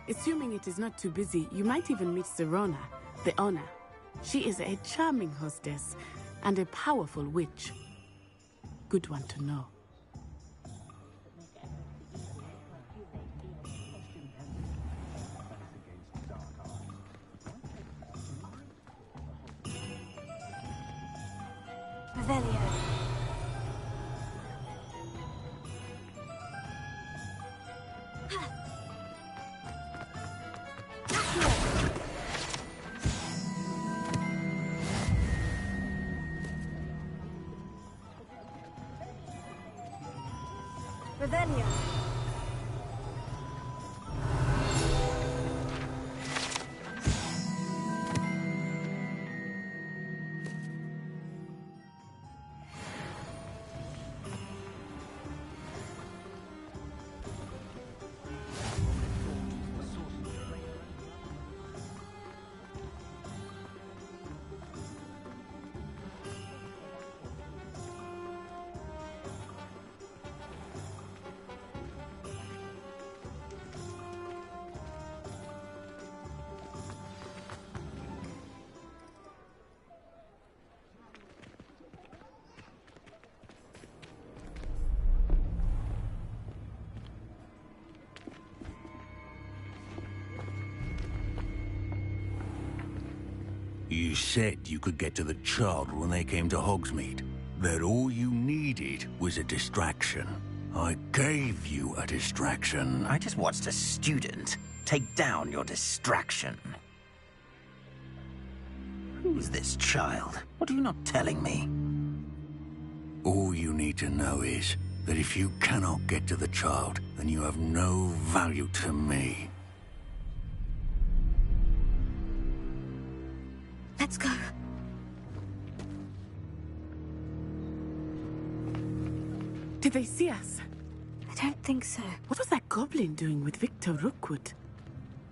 Assuming it is not too busy, you might even meet Sirona, the owner. She is a charming hostess and a powerful witch. Good one to know. Revelio. Revelio. You said you could get to the child when they came to Hogsmeade. That all you needed was a distraction. I gave you a distraction. I just watched a student take down your distraction. Who's this child? What are you not telling me? All you need to know is that if you cannot get to the child, then you have no value to me. Let's go. Did they see us? I don't think so. What was that goblin doing with Victor Rookwood?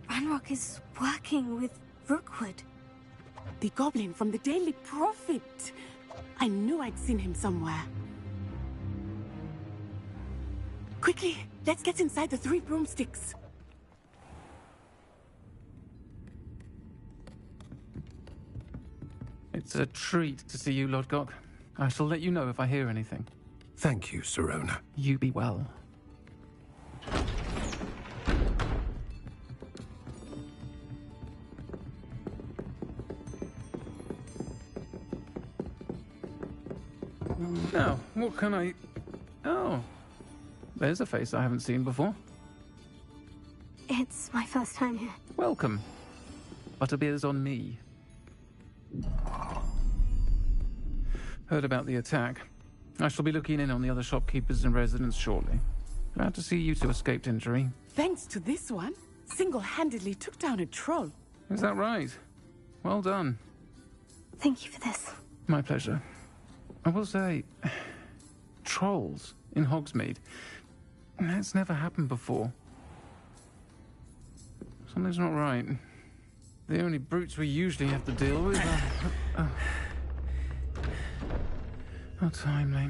Ranrock is working with Rookwood. The goblin from the Daily Prophet. I knew I'd seen him somewhere. Quickly, let's get inside the 3 broomsticks. It's a treat to see you, Lodgok. I shall let you know if I hear anything. Thank you, Sirona. You be well. Now, what can I... Oh, there's a face I haven't seen before. It's my first time here. Welcome. Butterbeer's on me. Heard about the attack. I shall be looking in on the other shopkeepers and residents shortly. Glad to see you two escaped injury. Thanks to this one, single-handedly took down a troll. Is that right? Well done. Thank you for this. My pleasure. I will say, trolls in Hogsmeade. That's never happened before. Something's not right. The only brutes we usually have to deal with are... How timely.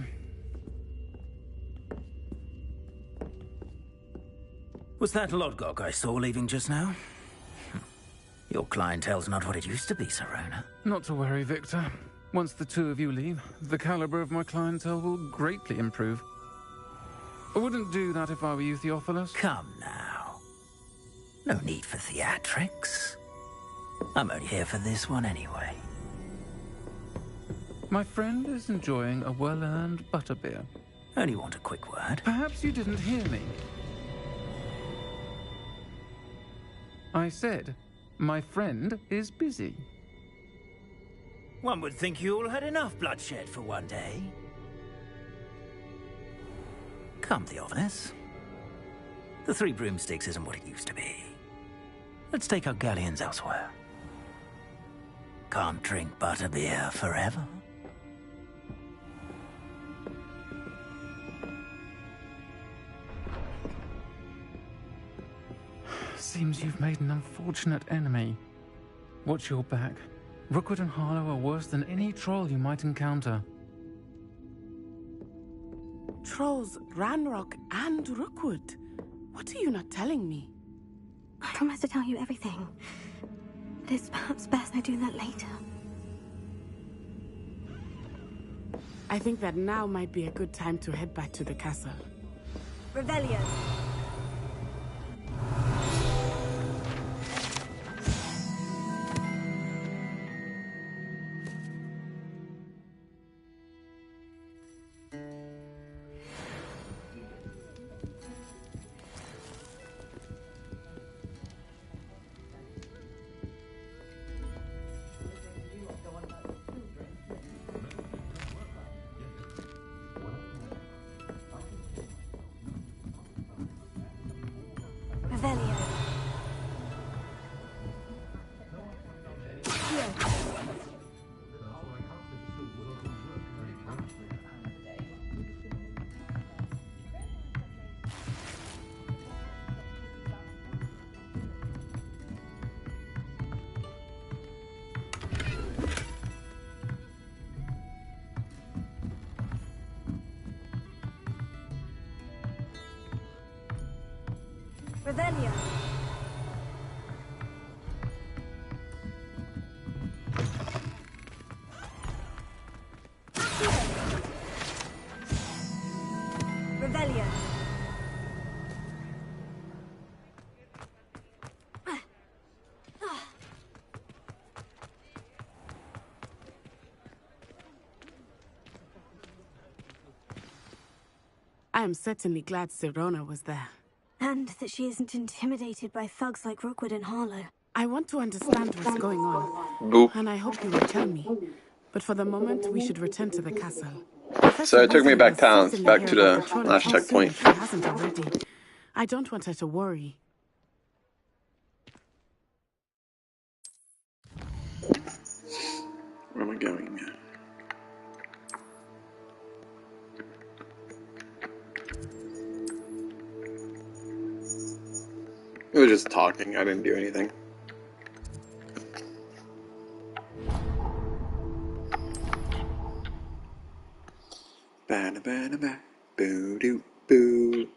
Was that Lodgok I saw leaving just now? Your clientele's not what it used to be, Sirona. Not to worry, Victor. Once the two of you leave, the caliber of my clientele will greatly improve. I wouldn't do that if I were you, Theophilus. Come now. No need for theatrics. I'm only here for this one anyway. My friend is enjoying a well-earned butterbeer. Only want a quick word. Perhaps you didn't hear me. I said, my friend is busy. One would think you all had enough bloodshed for one day. Come, Theophilus. The 3 broomsticks isn't what it used to be. Let's take our galleons elsewhere. Can't drink butterbeer forever. Seems you've made an unfortunate enemy. Watch your back. Rookwood and Harlow are worse than any troll you might encounter. Trolls, Ranrock, and Rookwood. What are you not telling me? I promise to tell you everything. But it's perhaps best I do that later. I think that now might be a good time to head back to the castle. Revelio. Revelio. Revelio. Revelio. I am certainly glad Sirona was there. And that she isn't intimidated by thugs like Rookwood and Harlow. I want to understand what's going on, Boop. and I hope you will tell me. But for the moment, we should return to the castle. So it took me Weasley back will town, certainly back hear to about the troll last attack soon checkpoint. if she hasn't already. I don't want her to worry. Where am I going? We were just talking. I didn't do anything. Ba-da-ba-da-ba. Boo-doo-boo.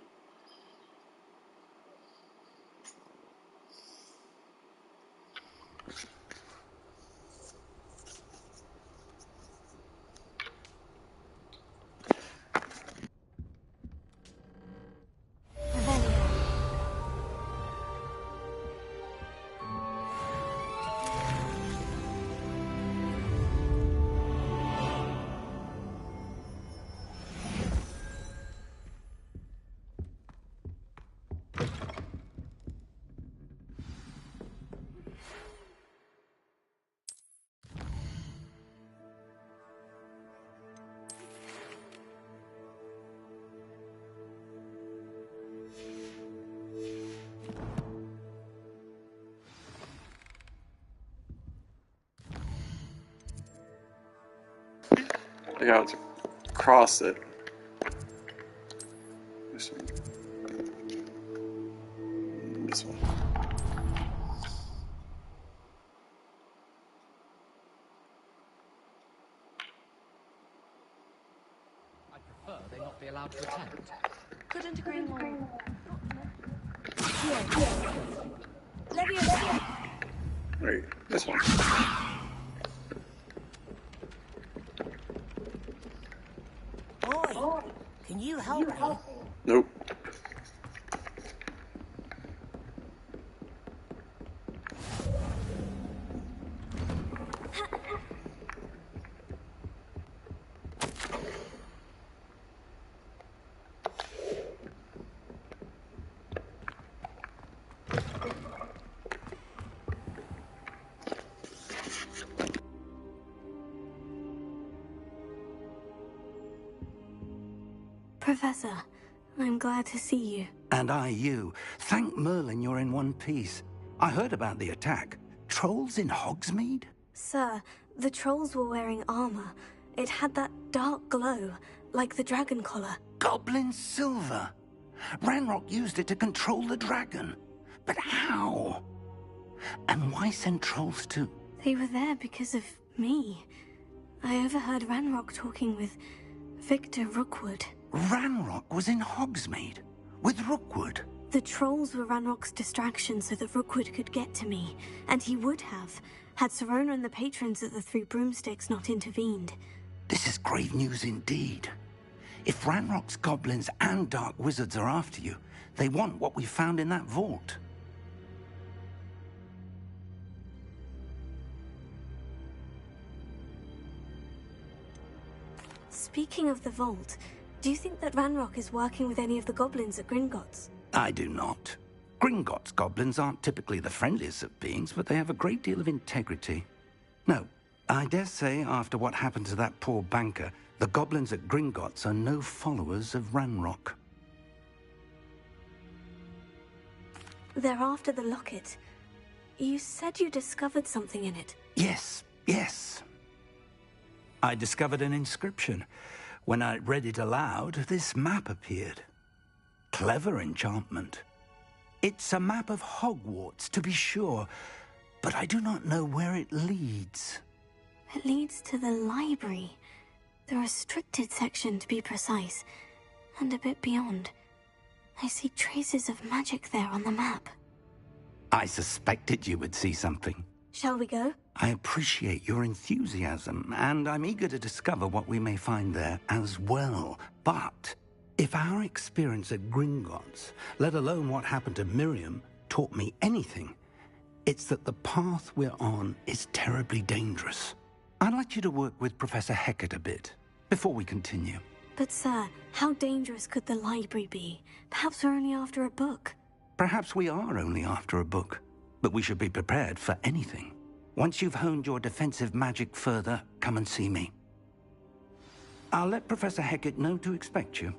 I got to cross it. This one. This one. I prefer they not be allowed to attend. Couldn't agree more. Wait, this one. Boy, can you help me? Nope. Professor, I'm glad to see you. And I you. Thank Merlin you're in one piece. I heard about the attack. Trolls in Hogsmeade? Sir, the trolls were wearing armor. It had that dark glow, like the dragon collar. Goblin silver. Ranrock used it to control the dragon. But how? And why send trolls too? They were there because of me. I overheard Ranrock talking with Victor Rookwood. Ranrock was in Hogsmeade with Rookwood. The trolls were Ranrock's distraction so that Rookwood could get to me, and he would have, had Sirona and the patrons at the Three Broomsticks not intervened. This is grave news indeed. If Ranrock's goblins and dark wizards are after you, they want what we found in that vault. Speaking of the vault, do you think that Ranrock is working with any of the goblins at Gringotts? I do not. Gringotts goblins aren't typically the friendliest of beings, but they have a great deal of integrity. No, I dare say after what happened to that poor banker, the goblins at Gringotts are no followers of Ranrock. They're after the locket. You said you discovered something in it. Yes. I discovered an inscription. When I read it aloud, this map appeared. Clever enchantment. It's a map of Hogwarts, to be sure, but I do not know where it leads. It leads to the library. The restricted section, to be precise, and a bit beyond. I see traces of magic there on the map. I suspected you would see something. Shall we go? I appreciate your enthusiasm, and I'm eager to discover what we may find there as well. But if our experience at Gringotts, let alone what happened to Miriam, taught me anything, it's that the path we're on is terribly dangerous. I'd like you to work with Professor Hecat a bit before we continue. But sir, how dangerous could the library be? Perhaps we're only after a book. Perhaps we are only after a book, but we should be prepared for anything. Once you've honed your defensive magic further, come and see me. I'll let Professor Hecat know to expect you.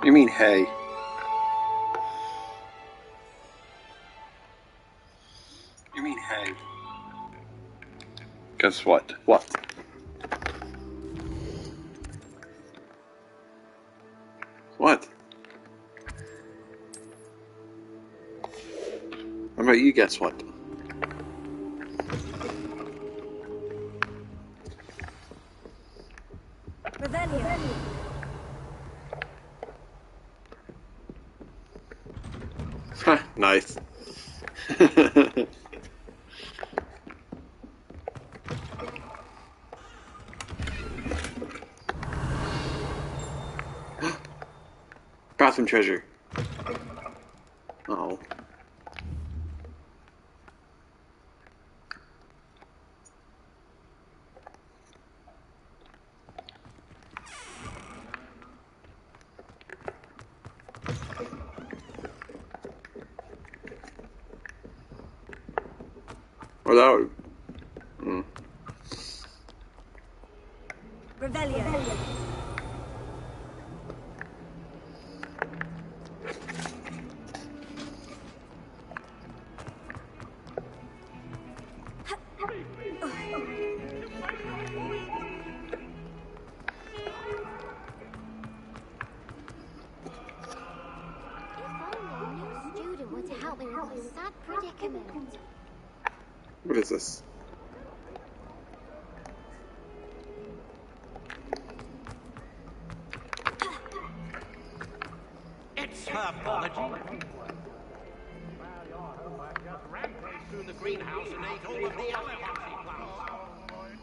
You mean hey? You mean hey? Guess what? What? What? How about you guess what? Revelio. Nice. Bathroom treasure. Oh. Or that would... Revelio. What is this? It's herpology. Well, your homework just rampaged through the greenhouse and ate all of the other healthy plants.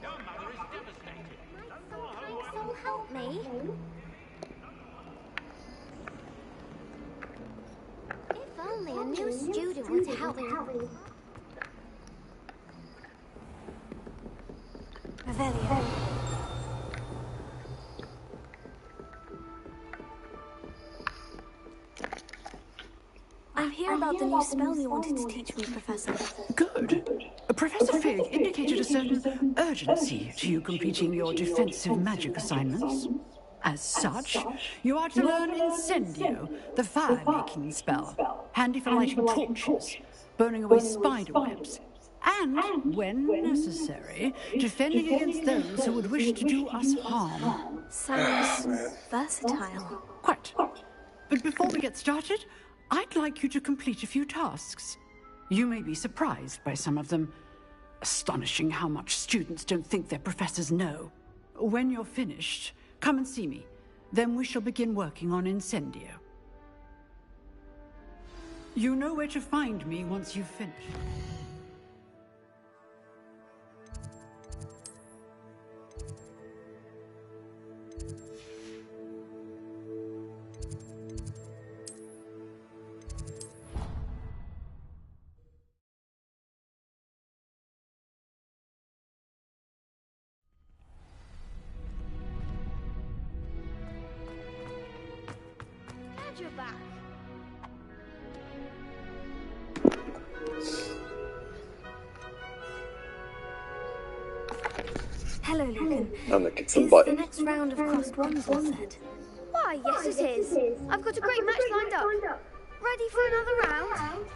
Your mother is devastated. Might some help me? If only a new student were to help me. Revelio. I'm here about the new spell you wanted to teach me, Professor. Good. Professor Fig indicated a certain urgency to you completing your defensive magic assignments. As such, you are to learn Incendio, the fire-making spell, handy for lighting torches, burning away spider webs, and, when necessary, defending against those who would wish to do us harm. Sounds versatile. Quite. But before we get started, I'd like you to complete a few tasks. You may be surprised by some of them. Astonishing how much students don't think their professors know. When you're finished, Come and see me. Then we shall begin working on Incendio. You know where to find me once you've finished. Glad you're back. Hello, Lucan. I'm gonna kick some Is butt. the next round of crossed wands all set? Why, yes it is. I've got a great match lined up. Ready for another round?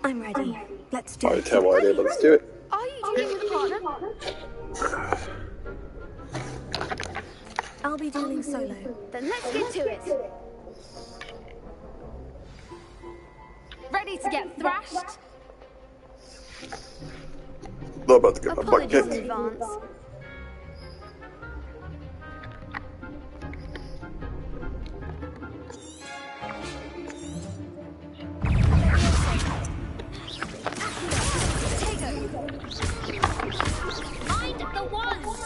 I'm ready. Let's do Alright, it. terrible idea, but let's do it. Are you dueling with a partner? I'll be dueling solo. Then let's get to it. Ready to get thrashed? Not about to get my butt Apologies in kicked. advance. Mind the wands!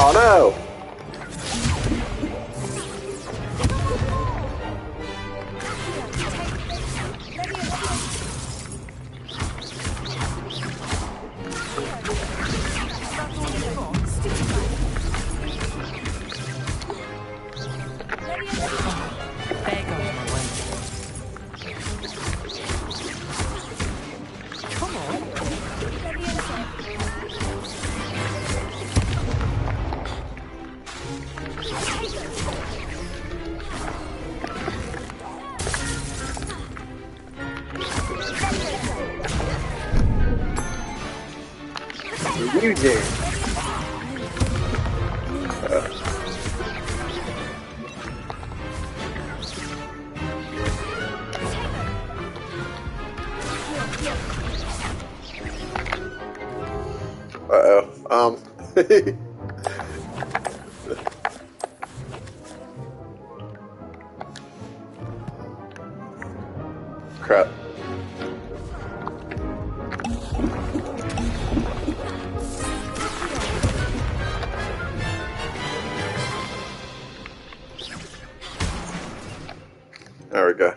Oh no! There goes my way. Come on. What are you doing? Uh-oh. Crap. There we go.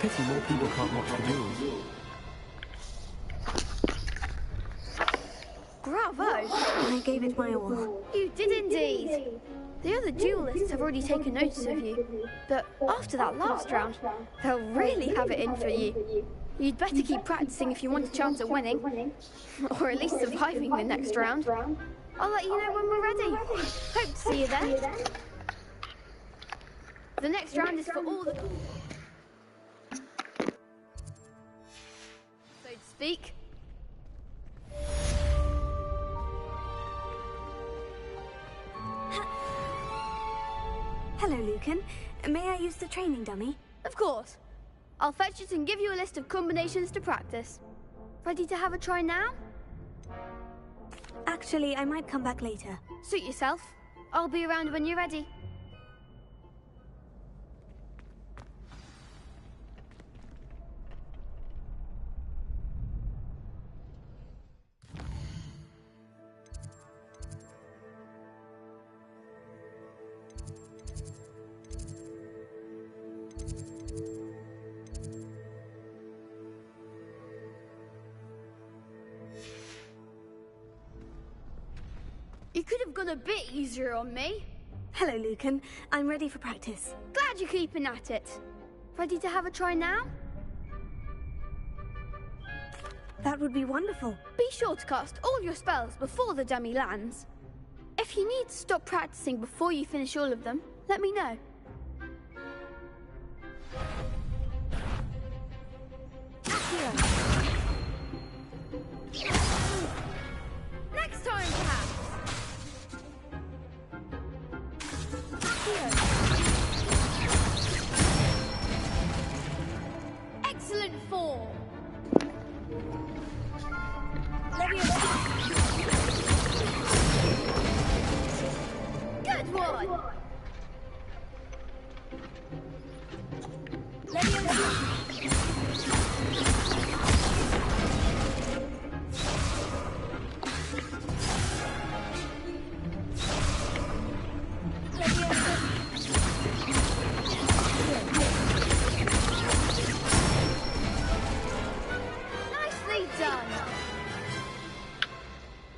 Pity more people can't watch the duels. Bravo! I gave it my all. You did indeed. The other duelists have already taken notice of you, but after that last round, they'll really have it in for you. You'd better keep practicing if you want a chance at winning, or at least surviving the next round. I'll let you know when we're ready. Hope to see you there. The next round is for all the... so to speak. Hello, Lucan. May I use the training dummy? Of course. I'll fetch it and give you a list of combinations to practice. Ready to have a try now? Actually, I might come back later. Suit yourself. I'll be around when you're ready. You could have gone a bit easier on me. Hello, Lucan. I'm ready for practice. Glad you're keeping at it. Ready to have a try now? That would be wonderful. Be sure to cast all your spells before the dummy lands. If you need to stop practicing before you finish all of them, let me know. Next time, perhaps. Excellent form. Good one. Nicely done.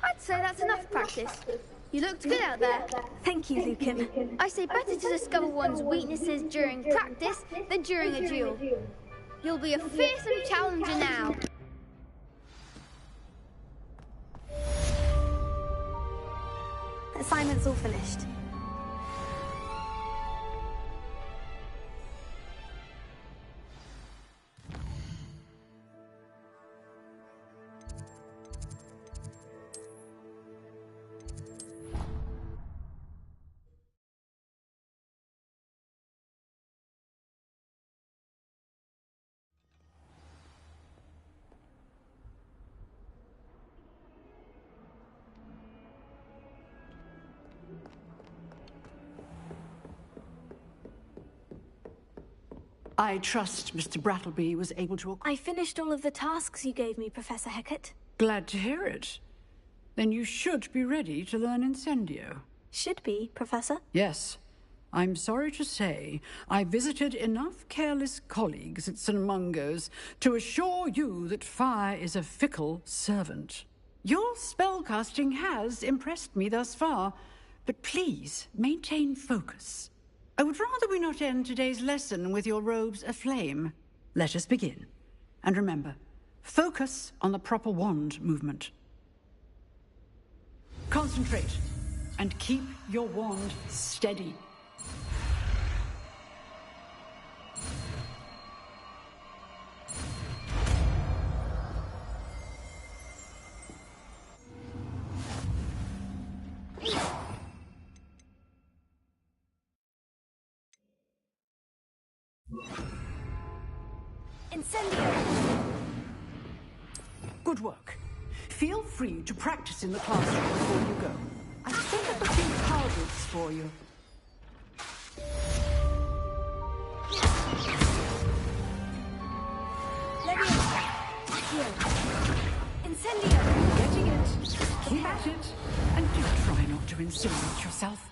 I'd say that's enough practice. You looked good out there. Thank you, Lucan. I say better to discover one's weaknesses during practice than during a duel. You'll be a fearsome challenger now. Assignment's all finished. I trust Mr. Brattleby was able to... I finished all of the tasks you gave me, Professor Hecat. Glad to hear it. Then you should be ready to learn Incendio. Should be, Professor. Yes. I'm sorry to say, I visited enough careless colleagues at St. Mungo's to assure you that fire is a fickle servant. Your spellcasting has impressed me thus far, but please maintain focus. I would rather we not end today's lesson with your robes aflame. Let us begin. And remember, focus on the proper wand movement. Concentrate, and keep your wand steady. Incendio! Good work. Feel free to practice in the classroom before you go. I've set up a few targets for you. Incendio! Getting it. Keep at it. And do try not to incinerate yourself.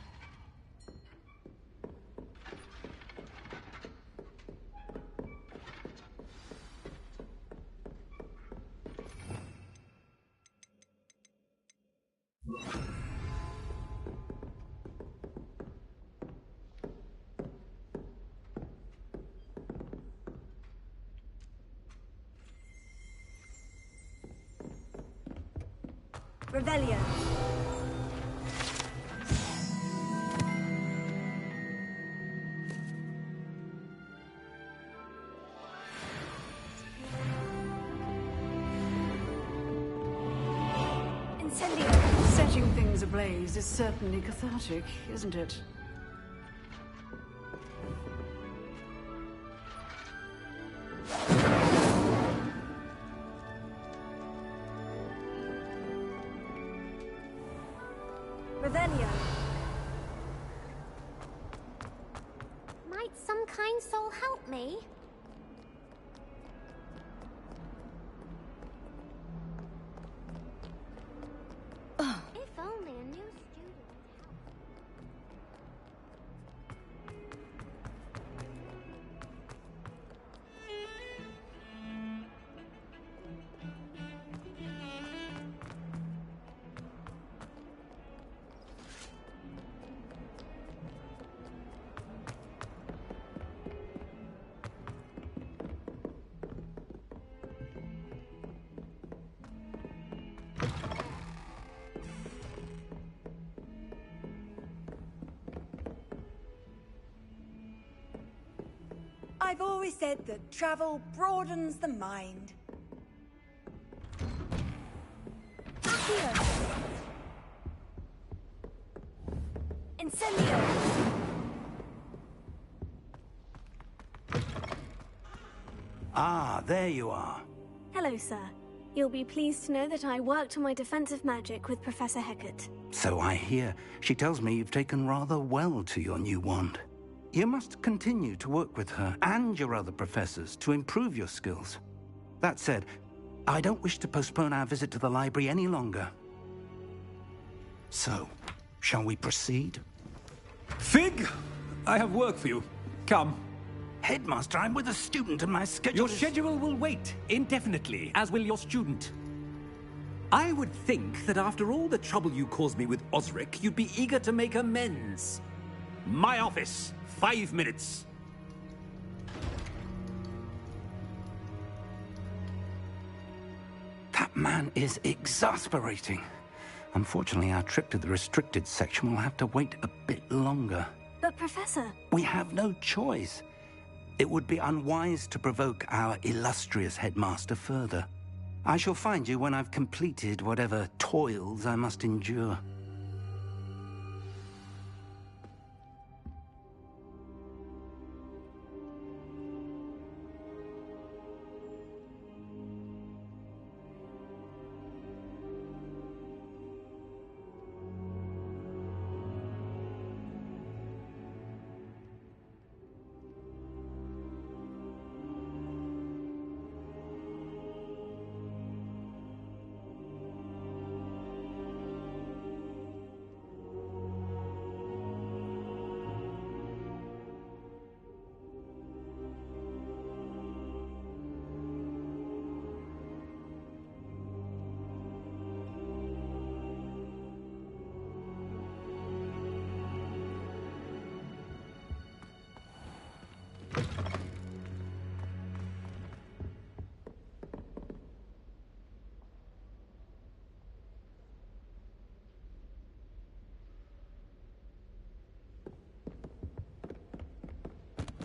Revelio. Incendio. Setting things ablaze is certainly cathartic, isn't it? Revelio. Might some kind soul help me? If only a new student I've always said that travel broadens the mind. Accio! Incendio! Ah, there you are. Hello, sir. You'll be pleased to know that I worked on my defensive magic with Professor Hecat. So I hear. She tells me you've taken rather well to your new wand. You must continue to work with her and your other professors to improve your skills. That said, I don't wish to postpone our visit to the library any longer. So, shall we proceed? Fig! I have work for you. Come. Headmaster, I'm with a student and my schedule Your schedule will wait indefinitely, as will your student. I would think that after all the trouble you caused me with Osric, you'd be eager to make amends. My office, 5 minutes. That man is exasperating. Unfortunately, our trip to the restricted section will have to wait a bit longer. But, Professor... We have no choice. It would be unwise to provoke our illustrious headmaster further. I shall find you when I've completed whatever toils I must endure.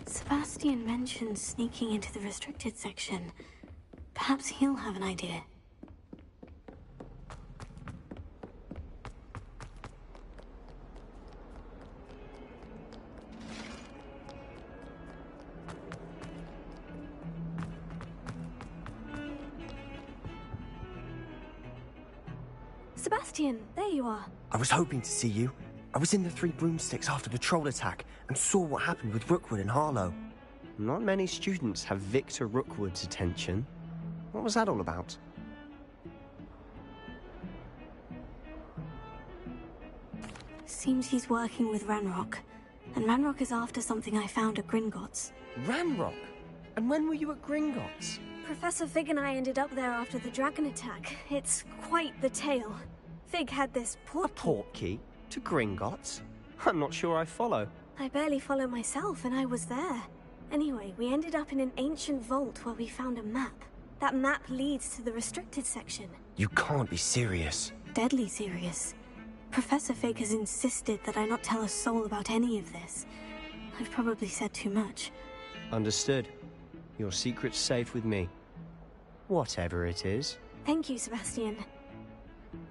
Sebastian mentioned sneaking into the restricted section. Perhaps he'll have an idea. Sebastian, there you are. I was hoping to see you. I was in the Three Broomsticks after the troll attack and saw what happened with Rookwood and Harlow. Not many students have Victor Rookwood's attention. What was that all about? Seems he's working with Ranrock. And Ranrock is after something I found at Gringotts. Ranrock? And when were you at Gringotts? Professor Fig and I ended up there after the dragon attack. It's quite the tale. Fig had this portkey. A portkey? To Gringotts? I'm not sure I follow. I barely follow myself, and I was there. Anyway, we ended up in an ancient vault where we found a map. That map leads to the restricted section. You can't be serious. Deadly serious. Professor Fig has insisted that I not tell a soul about any of this. I've probably said too much. Understood. Your secret's safe with me. Whatever it is. Thank you, Sebastian.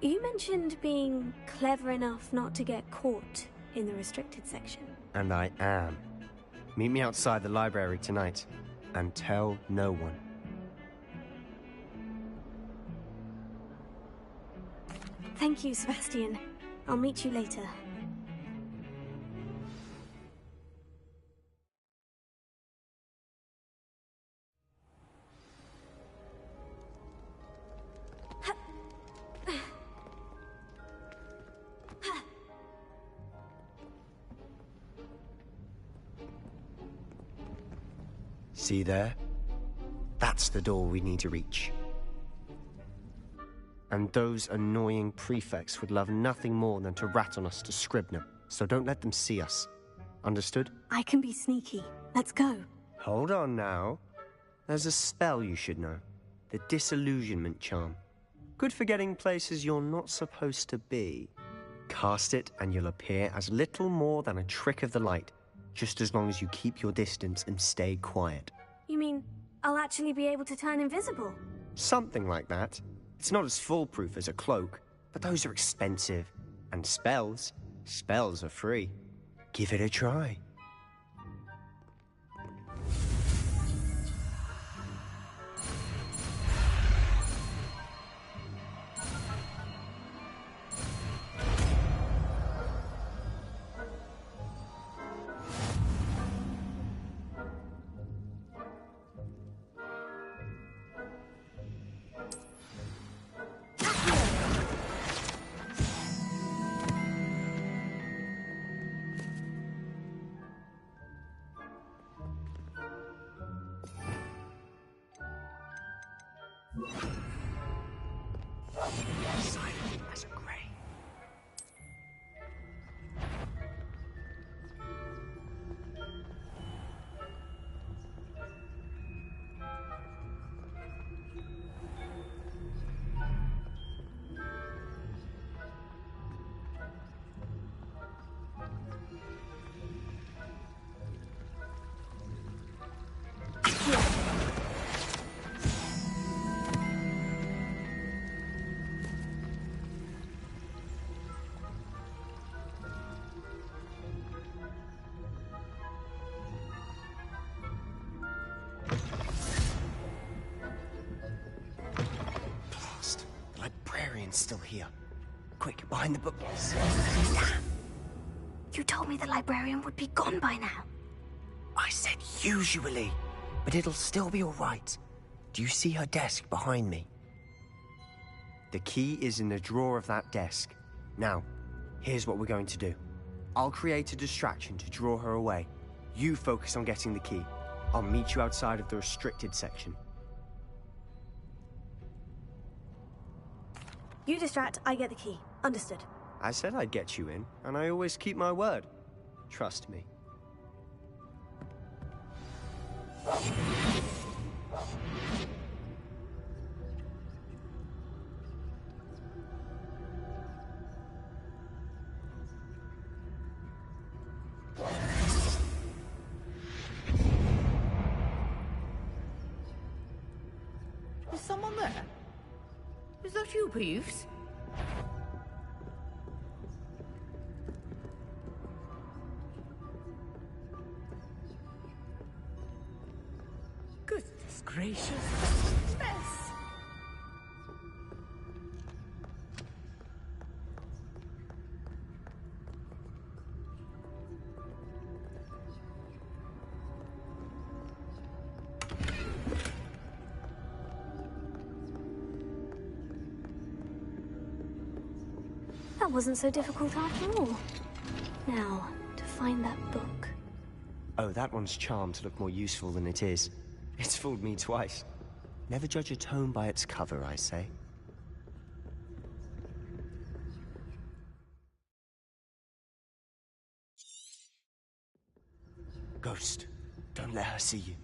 You mentioned being clever enough not to get caught in the restricted section. And I am. Meet me outside the library tonight, and tell no one. Thank you, Sebastian. I'll meet you later. See there? That's the door we need to reach. And those annoying prefects would love nothing more than to rat on us to Scribner, so don't let them see us. Understood? I can be sneaky. Let's go. Hold on now. There's a spell you should know. The Disillusionment Charm. Good for getting places you're not supposed to be. Cast it and you'll appear as little more than a trick of the light. just as long as you keep your distance and stay quiet. You mean I'll actually be able to turn invisible? Something like that. It's not as foolproof as a cloak, but those are expensive. And spells are free. Give it a try. Silent as a grave. Still here. Quick, behind the bookcase. Damn. You told me the librarian would be gone by now. I said usually, but it'll still be all right. Do you see her desk behind me? The key is in the drawer of that desk. Now, here's what we're going to do. I'll create a distraction to draw her away. You focus on getting the key. I'll meet you outside of the restricted section. You distract, I get the key. Understood. I said I'd get you in, and I always keep my word. Trust me. Is someone there? Is that you, Ps5? Goodness gracious. Mess. That wasn't so difficult after all. Now, to find that book. Oh, that one's charmed to look more useful than it is. It's fooled me twice. Never judge a tome by its cover, I say. Ghost, don't let her see you.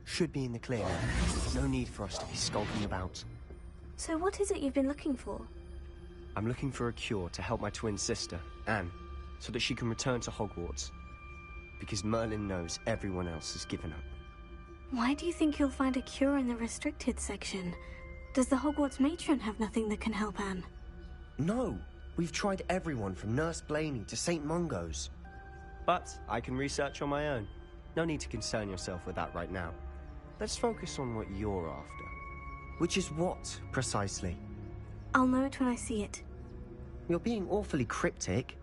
Should be in the clear now. No need for us to be skulking about. So what is it you've been looking for? I'm looking for a cure to help my twin sister, Anne, so that she can return to Hogwarts. Because Merlin knows everyone else has given up. Why do you think you'll find a cure in the restricted section? Does the Hogwarts matron have nothing that can help Anne? No! We've tried everyone from Nurse Blaney to St. Mungo's. But I can research on my own. No need to concern yourself with that right now. Let's focus on what you're after. Which is what, precisely? I'll know it when I see it. You're being awfully cryptic.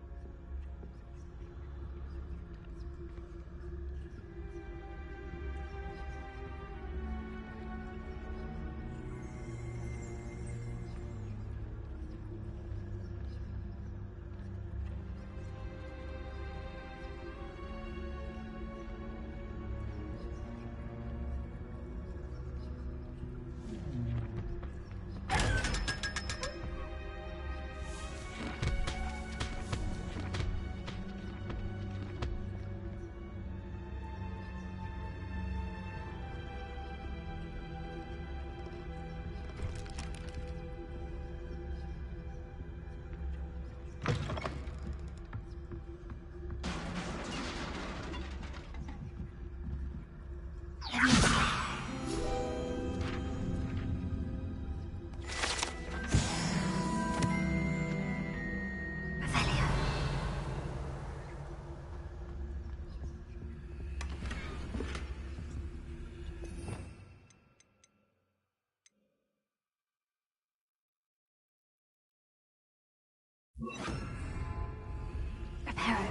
Reparo.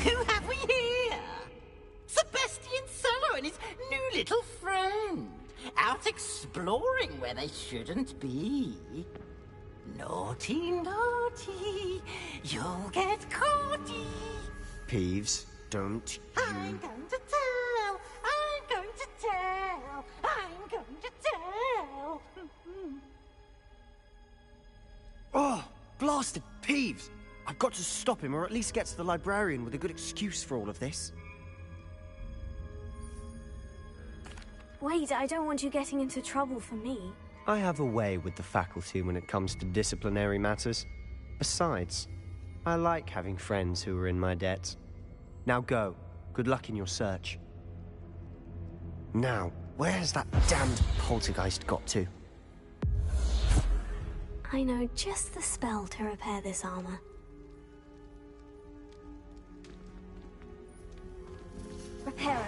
Who have we here? Sebastian Solo and his new little friend. Out exploring where they shouldn't be. Naughty, naughty. You'll get caughty. Peeves, don't you... I'm going to tell. I'm going to tell. I'm going to tell. Oh, blasted Peeves! I've got to stop him, or at least get to the librarian with a good excuse for all of this. Wait, I don't want you getting into trouble for me. I have a way with the faculty when it comes to disciplinary matters. Besides, I like having friends who are in my debt. Now go. Good luck in your search. Now, where's that damned poltergeist got to? I know just the spell to repair this armor. Reparo.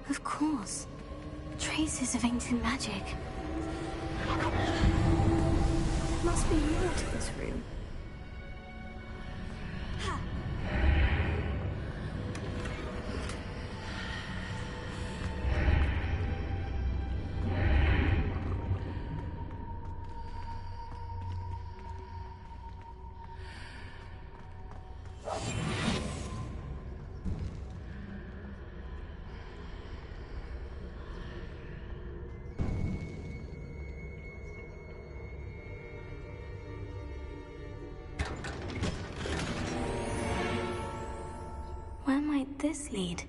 Of course. Traces of ancient magic. There must be more to this room. Where might this lead?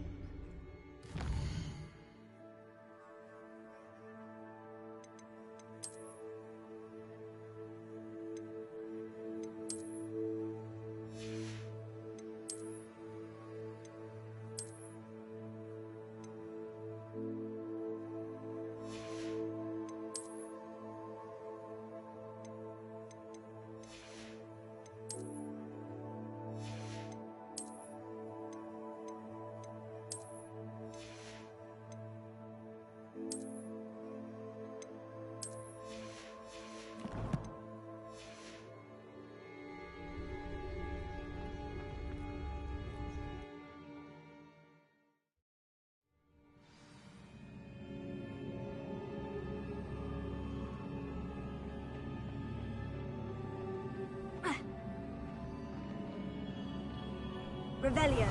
Revelio.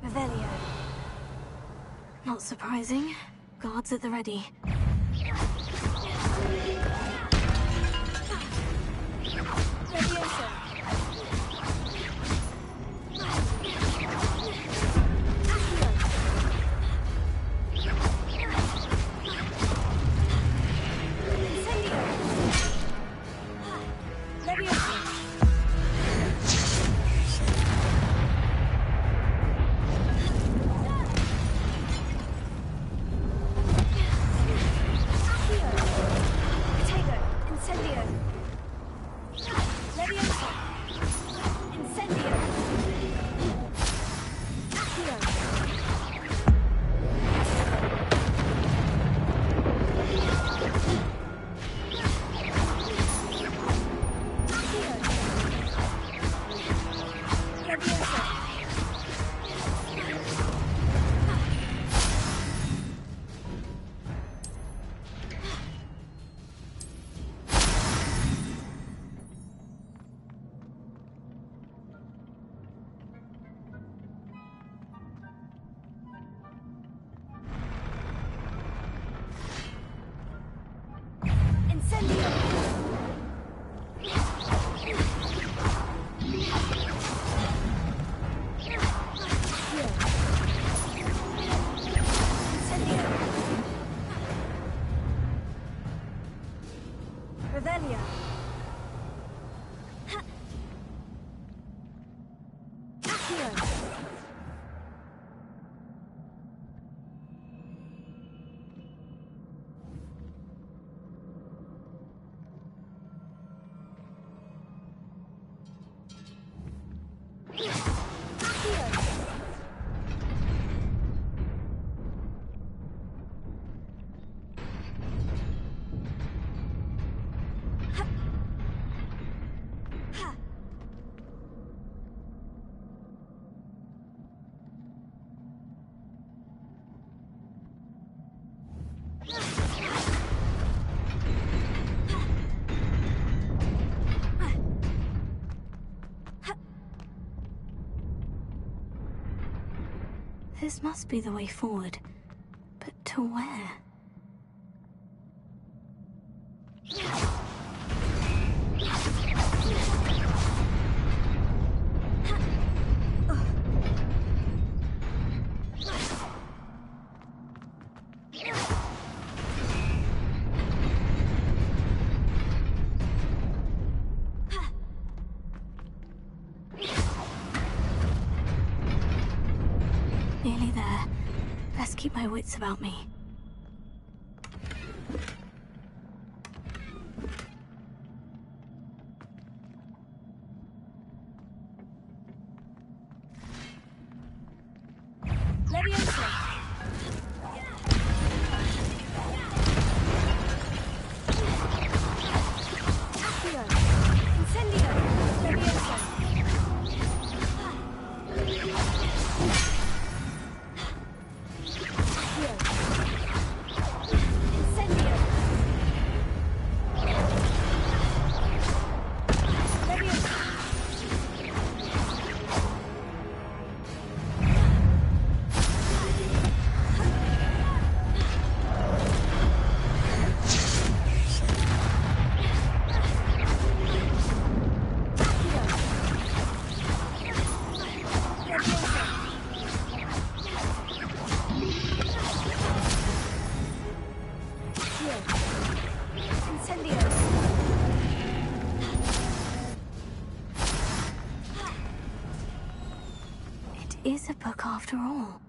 Revelio. Not surprising. Guards at the ready. This must be the way forward. But to where? Nearly there. Best keep my wits about me. Is a book after all.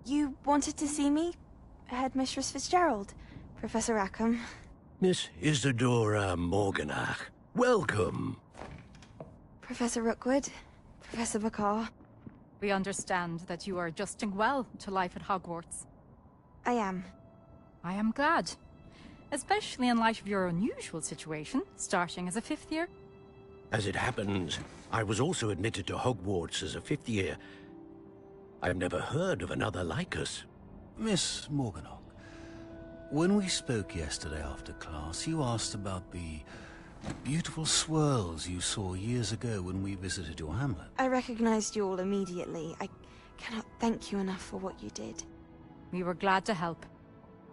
You wanted to see me? Headmistress Fitzgerald, Professor Rackham. Miss Isadora Morganach, welcome. Professor Rookwood, Professor Bakar. We understand that you are adjusting well to life at Hogwarts. I am. I am glad. Especially in light of your unusual situation, starting as a 5th year. As it happens, I was also admitted to Hogwarts as a 5th year. I've never heard of another like us. Miss Morganach, when we spoke yesterday after class, you asked about the beautiful swirls you saw years ago when we visited your hamlet. I recognized you all immediately. I cannot thank you enough for what you did. We were glad to help.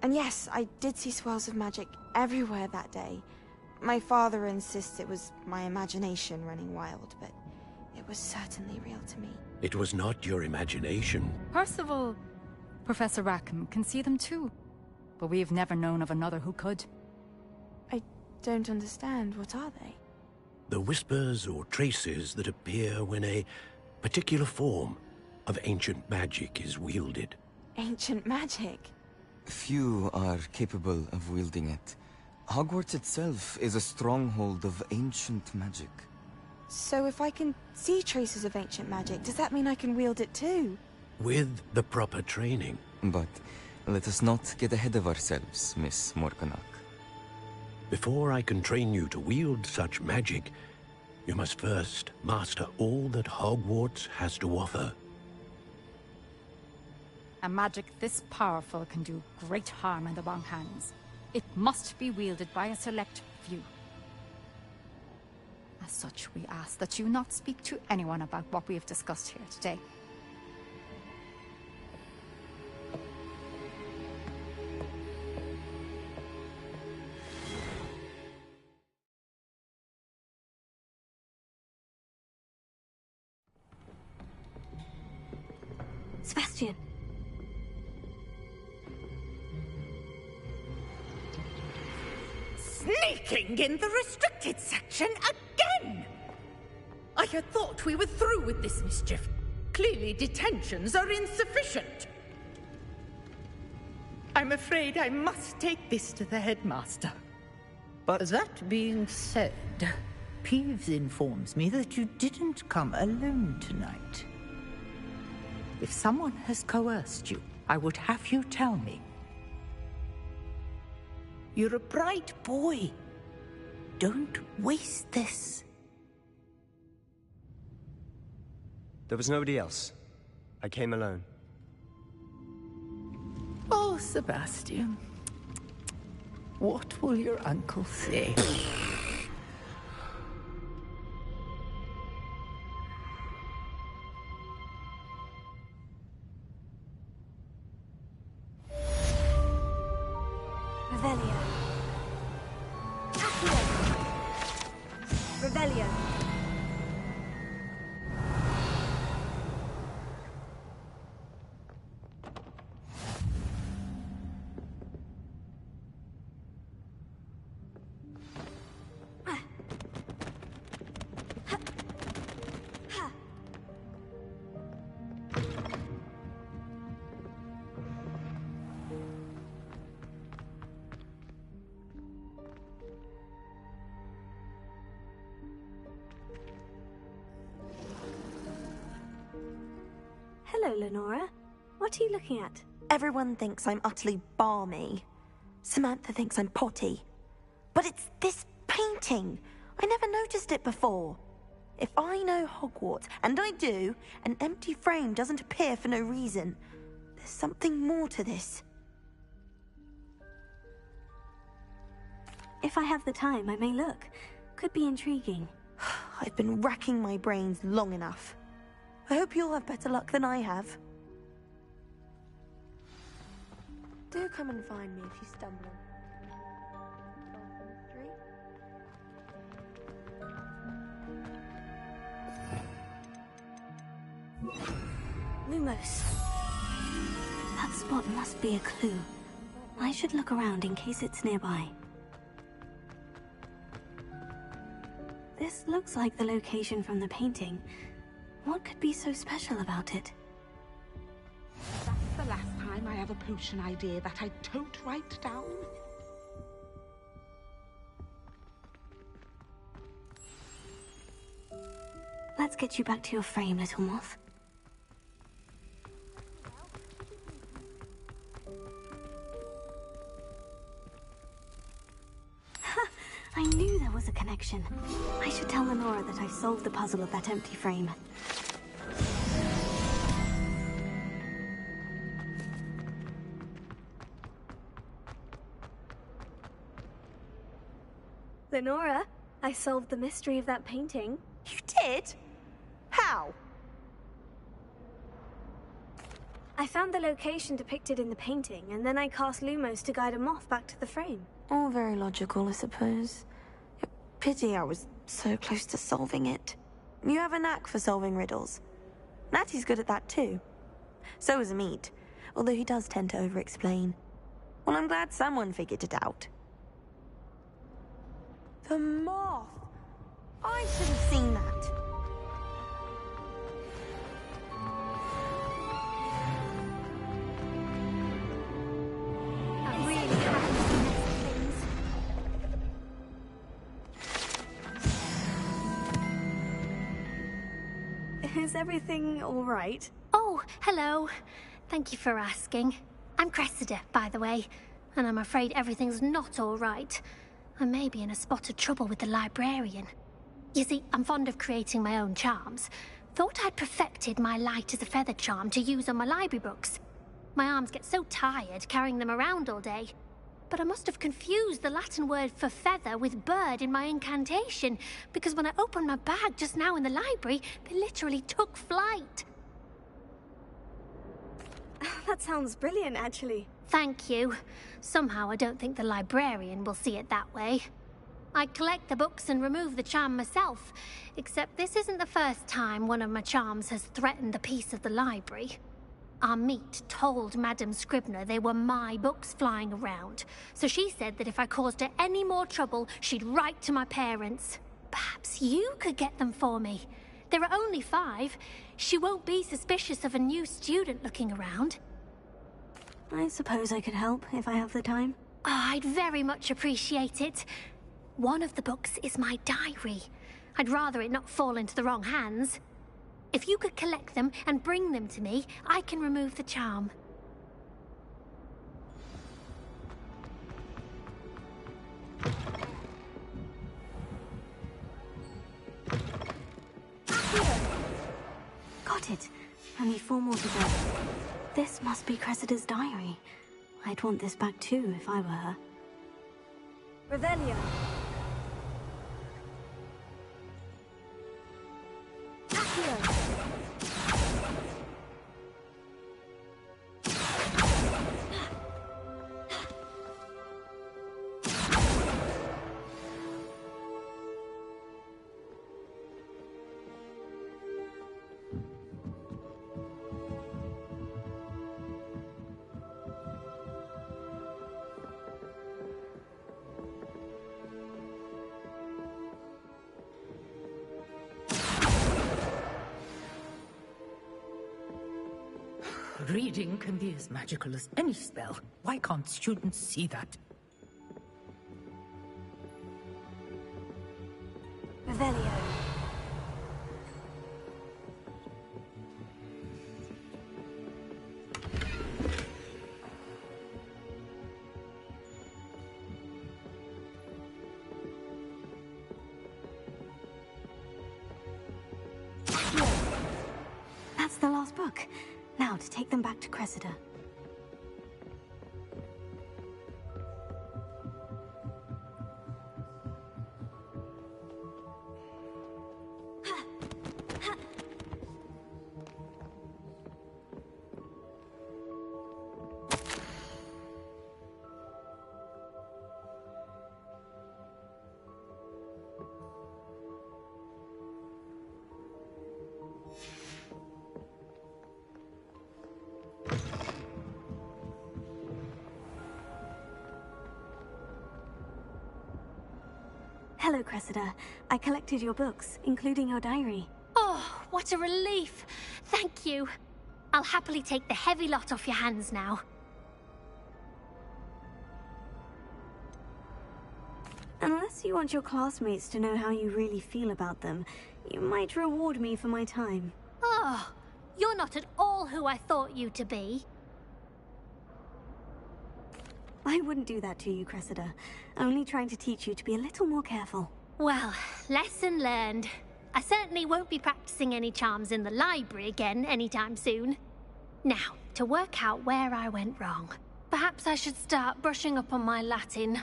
And yes, I did see swirls of magic everywhere that day. My father insists it was my imagination running wild, but it was certainly real to me. It was not your imagination. Percival, Professor Rackham can see them too. But we've never known of another who could. I don't understand. What are they? The whispers or traces that appear when a particular form of ancient magic is wielded. Ancient magic? Few are capable of wielding it. Hogwarts itself is a stronghold of ancient magic. So if I can see traces of ancient magic, does that mean I can wield it too? With the proper training. But let us not get ahead of ourselves, Miss Morganach. Before I can train you to wield such magic, you must first master all that Hogwarts has to offer. A magic this powerful can do great harm in the wrong hands. It must be wielded by a select few. As such, we ask that you not speak to anyone about what we have discussed here today. Sebastian. Sneaking in the restricted section again! I had thought we were through with this mischief. Clearly detentions are insufficient. I'm afraid I must take this to the headmaster. But that being said, Ps5 informs me that you didn't come alone tonight. If someone has coerced you, I would have you tell me. You're a bright boy. Don't waste this. There was nobody else. I came alone. Oh, Sebastian. What will your uncle say? Revelio. Revelio. Hello, Lenora. What are you looking at? Everyone thinks I'm utterly balmy. Samantha thinks I'm potty. But it's this painting. I never noticed it before. If I know Hogwarts, and I do, an empty frame doesn't appear for no reason. There's something more to this. If I have the time, I may look. Could be intriguing. I've been racking my brains long enough. I hope you'll have better luck than I have. Do come and find me if you stumble. Lumos. That spot must be a clue. I should look around in case it's nearby. This looks like the location from the painting. What could be so special about it? That's the last time I have a potion idea that I don't write down. Let's get you back to your frame, little moth. I knew there was a connection. I should tell Lenora that I solved the puzzle of that empty frame. Lenora, I solved the mystery of that painting. You did? How? I found the location depicted in the painting, and then I cast Lumos to guide a moth back to the frame. All very logical, I suppose. Pity I was so close to solving it. You have a knack for solving riddles. Natty's good at that too. So is Amit, although he does tend to over-explain. Well, I'm glad someone figured it out. The moth! I should have seen that. I really haven't seen things. Is everything all right? Oh, hello. Thank you for asking. I'm Cressida, by the way, and I'm afraid everything's not all right. I may be in a spot of trouble with the librarian. You see, I'm fond of creating my own charms. Thought I'd perfected my light as a feather charm to use on my library books. My arms get so tired carrying them around all day. But I must have confused the Latin word for feather with bird in my incantation, because when I opened my bag just now in the library, they literally took flight. That sounds brilliant, actually. Thank you. Somehow I don't think the librarian will see it that way. I collect the books and remove the charm myself, except this isn't the first time one of my charms has threatened the peace of the library. Amit told Madame Scribner they were my books flying around, so she said that if I caused her any more trouble, she'd write to my parents. Perhaps you could get them for me. There are only 5. She won't be suspicious of a new student looking around. I suppose I could help if I have the time. Oh, I'd very much appreciate it. One of the books is my diary. I'd rather it not fall into the wrong hands. If you could collect them and bring them to me, I can remove the charm. Got it. Only 4 more to go. This must be Cressida's diary. I'd want this back too if I were her. Revelio. Reading can be as magical as any spell. Why can't students see that? Revelio. That's the last book. Now to take them back to Cressida. Hello, Cressida. I collected your books, including your diary. Oh, what a relief. Thank you. I'll happily take the heavy lot off your hands now. Unless you want your classmates to know how you really feel about them, you might reward me for my time. Oh, you're not at all who I thought you to be. I wouldn't do that to you, Cressida. Only trying to teach you to be a little more careful. Well, lesson learned. I certainly won't be practicing any charms in the library again anytime soon. Now, to work out where I went wrong. Perhaps I should start brushing up on my Latin.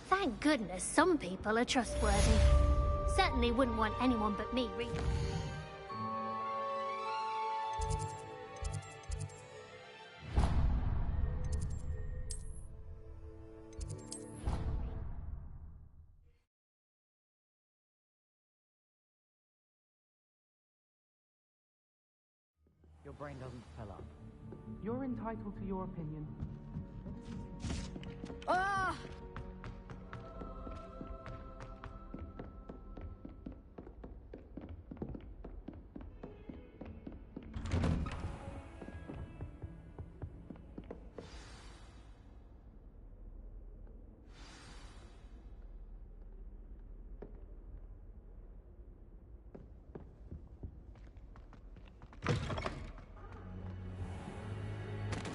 Thank goodness some people are trustworthy. Certainly wouldn't want anyone but me reading. brain doesn't fill up. You're entitled to your opinion. Ah!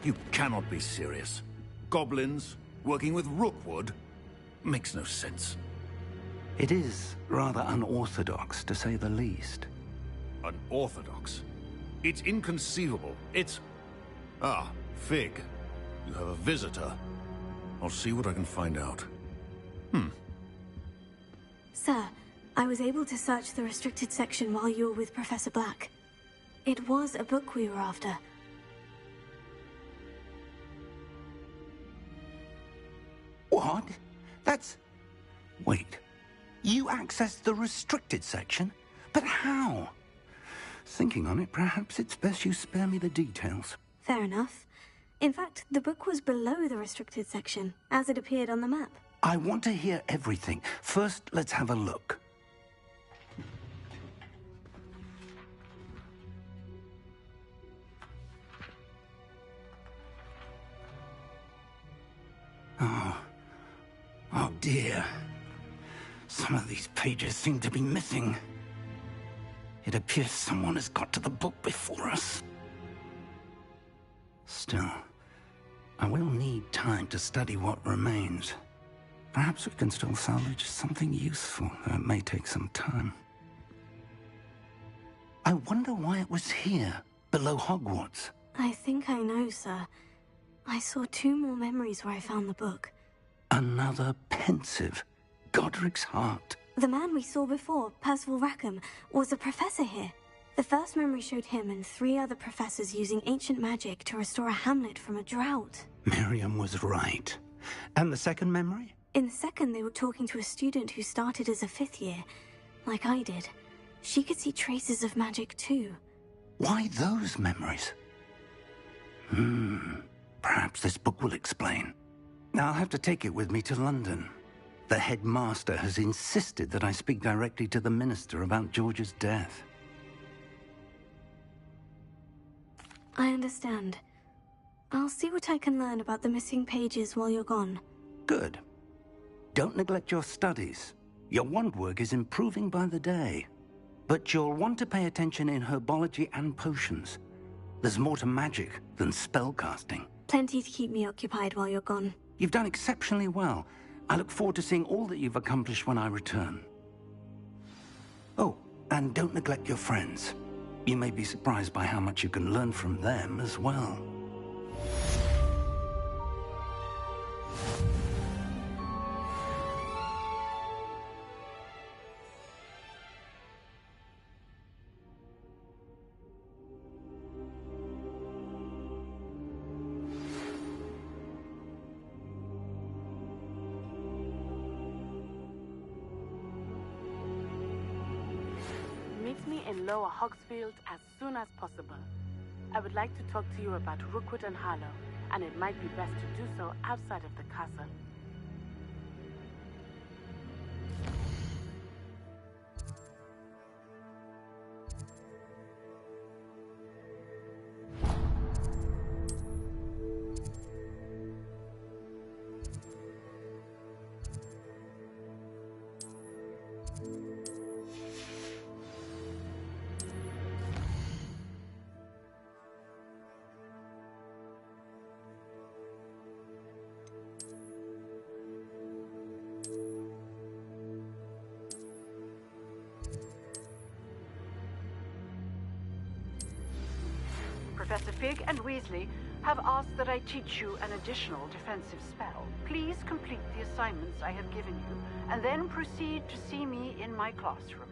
You cannot be serious. Goblins working with Rookwood? Makes no sense. It is rather unorthodox, to say the least. Unorthodox? It's inconceivable. It's... Ah, Fig. You have a visitor. I'll see what I can find out. Sir, I was able to search the restricted section while you were with Professor Black. It was a book we were after. What? That's... Wait. You accessed the restricted section? But how? Thinking on it, perhaps it's best you spare me the details. Fair enough. In fact, the book was below the restricted section, as it appeared on the map. I want to hear everything. First, let's have a look. Oh dear. Some of these pages seem to be missing. It appears someone has got to the book before us. Still, I will need time to study what remains. Perhaps we can still salvage something useful, though it may take some time. I wonder why it was here, below Hogwarts. I think I know, sir. I saw 2 more memories where I found the book. Another pensive. Godric's heart. The man we saw before, Percival Rackham, was a professor here. The first memory showed him and 3 other professors using ancient magic to restore a hamlet from a drought. Miriam was right. And the second memory? In the second, they were talking to a student who started as a 5th year, like I did. She could see traces of magic too. Why those memories? Perhaps this book will explain. I'll have to take it with me to London. The headmaster has insisted that I speak directly to the minister about George's death. I understand. I'll see what I can learn about the missing pages while you're gone. Good. Don't neglect your studies. Your wand work is improving by the day. But you'll want to pay attention in herbology and potions. There's more to magic than spellcasting. Plenty to keep me occupied while you're gone. You've done exceptionally well. I look forward to seeing all that you've accomplished when I return. Oh, and don't neglect your friends. You may be surprised by how much you can learn from them as well. Meet me in Lower Hogsfield as soon as possible. I would like to talk to you about Rookwood and Harlow, and it might be best to do so outside of the castle. Professor Fig and Weasley have asked that I teach you an additional defensive spell. Please complete the assignments I have given you, and then proceed to see me in my classroom.